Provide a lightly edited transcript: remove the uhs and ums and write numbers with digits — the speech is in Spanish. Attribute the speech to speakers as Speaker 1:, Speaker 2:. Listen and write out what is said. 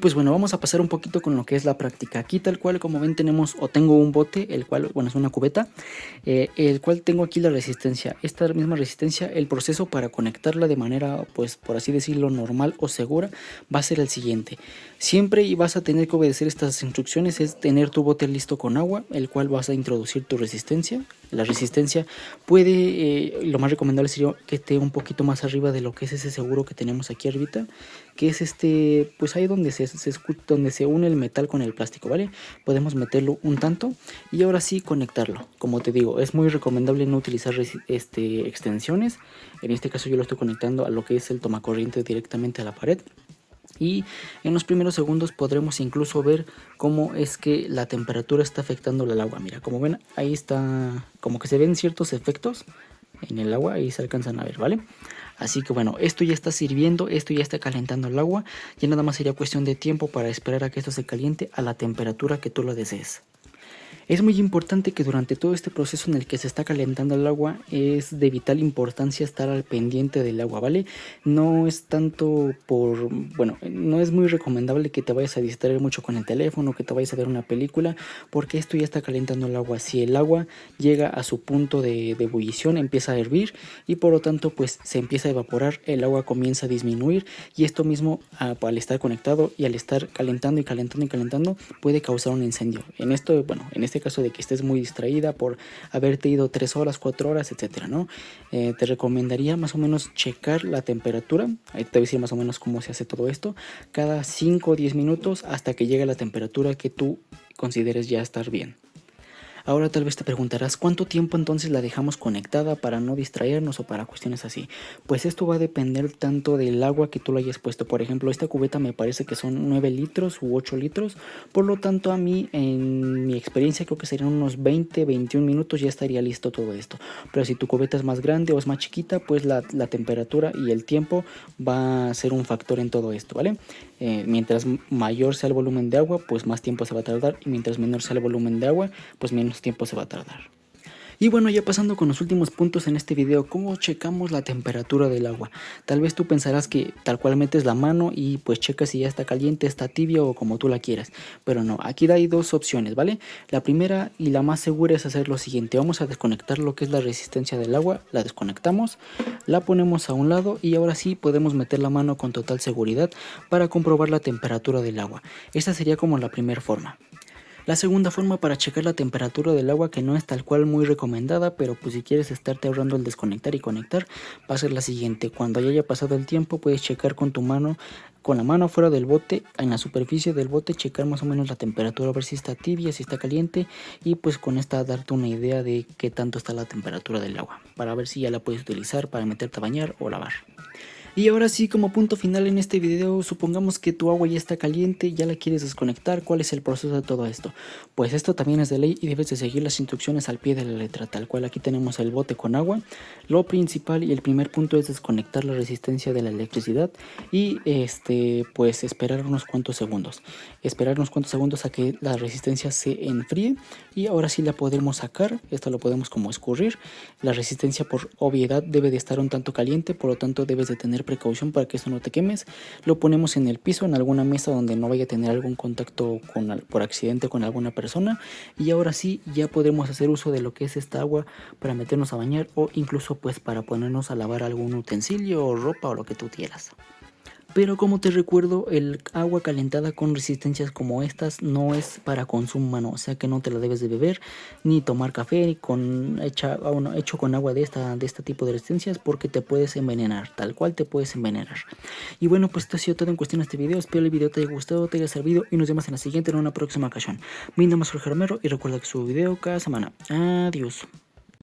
Speaker 1: Pues bueno, vamos a pasar un poquito con lo que es la práctica. Aquí tal cual, como ven, tengo un bote, el cual, bueno, es una cubeta, el cual tengo aquí la resistencia. Esta misma resistencia, el proceso para conectarla de manera, pues por así decirlo, normal o segura, va a ser el siguiente. Siempre vas a tener que obedecer estas instrucciones, es tener tu bote listo con agua, el cual vas a introducir tu resistencia. La resistencia puede, lo más recomendable sería que esté un poquito más arriba de lo que es ese seguro que tenemos aquí arribita, que es pues ahí donde donde se une el metal con el plástico, ¿vale? Podemos meterlo un tanto y ahora sí conectarlo. Como te digo, es muy recomendable no utilizar extensiones. En este caso yo lo estoy conectando a lo que es el tomacorriente directamente a la pared. Y en los primeros segundos podremos incluso ver cómo es que la temperatura está afectando al agua. Mira, como ven, ahí está, como que se ven ciertos efectos en el agua, ahí se alcanzan a ver, ¿vale? Así que bueno, esto ya está sirviendo, esto ya está calentando el agua. Ya nada más sería cuestión de tiempo para esperar a que esto se caliente a la temperatura que tú lo desees. Es muy importante que durante todo este proceso en el que se está calentando el agua es de vital importancia estar al pendiente del agua, ¿vale? No es tanto bueno, no es muy recomendable que te vayas a distraer mucho con el teléfono, que te vayas a ver una película, porque esto ya está calentando el agua. Si el agua llega a su punto de ebullición, empieza a hervir y por lo tanto pues se empieza a evaporar, el agua comienza a disminuir y esto mismo al estar conectado y al estar calentando y calentando y calentando puede causar un incendio. En este caso de que estés muy distraída por haberte ido 3 horas, 4 horas, etcétera, ¿no? Te recomendaría más o menos checar la temperatura. Ahí te voy a decir más o menos cómo se hace todo esto. Cada 5 o 10 minutos hasta que llegue a la temperatura que tú consideres ya estar bien. Ahora tal vez te preguntarás ¿cuánto tiempo entonces la dejamos conectada para no distraernos o para cuestiones así? Pues esto va a depender tanto del agua que tú le hayas puesto. Por ejemplo, esta cubeta me parece que son 9 litros u 8 litros. Por lo tanto, a mí, en mi experiencia, creo que serían unos 20-21 minutos ya estaría listo todo esto. Pero si tu cubeta es más grande o es más chiquita, pues la temperatura y el tiempo va a ser un factor en todo esto, ¿vale? Mientras mayor sea el volumen de agua, pues más tiempo se va a tardar, y mientras menor sea el volumen de agua, pues menos tiempo se va a tardar. Y bueno, ya pasando con los últimos puntos en este video, ¿cómo checamos la temperatura del agua? Tal vez tú pensarás que tal cual metes la mano y pues checas si ya está caliente, está tibia o como tú la quieras. Pero no, aquí hay dos opciones, ¿vale? La primera y la más segura es hacer lo siguiente. Vamos a desconectar lo que es la resistencia del agua, la desconectamos, la ponemos a un lado y ahora sí podemos meter la mano con total seguridad para comprobar la temperatura del agua. Esta sería como la primera forma. La segunda forma para checar la temperatura del agua, que no es tal cual muy recomendada, pero pues si quieres estarte ahorrando el desconectar y conectar, va a ser la siguiente. Cuando ya haya pasado el tiempo puedes checar con tu mano, con la mano fuera del bote, en la superficie del bote, checar más o menos la temperatura, a ver si está tibia, si está caliente, y pues con esta darte una idea de qué tanto está la temperatura del agua, para ver si ya la puedes utilizar para meterte a bañar o lavar. Y ahora sí, como punto final en este video, supongamos que tu agua ya está caliente, ya la quieres desconectar. ¿Cuál es el proceso de todo esto? Pues esto también es de ley y debes de seguir las instrucciones al pie de la letra, tal cual. Aquí tenemos el bote con agua. Lo principal y el primer punto es desconectar la resistencia de la electricidad y pues esperar unos cuantos segundos. Esperar unos cuantos segundos a que la resistencia se enfríe y ahora sí la podemos sacar. Esto lo podemos como escurrir. La resistencia por obviedad debe de estar un tanto caliente, por lo tanto debes de tener precaución para que esto no te quemes. Lo ponemos en el piso, en alguna mesa donde no vaya a tener algún contacto por accidente con alguna persona, y ahora sí ya podemos hacer uso de lo que es esta agua para meternos a bañar o incluso pues para ponernos a lavar algún utensilio o ropa o lo que tú quieras. Pero como te recuerdo, el agua calentada con resistencias como estas no es para consumo humano, o sea que no te la debes de beber, ni tomar café hecho con agua de este tipo de resistencias, porque te puedes envenenar, tal cual te puedes envenenar. Y bueno, pues esto ha sido todo en cuestión de este video. Espero el video te haya gustado, te haya servido y nos vemos en la siguiente en una próxima ocasión. Mi nombre es Jorge Romero y recuerda que subo video cada semana. Adiós.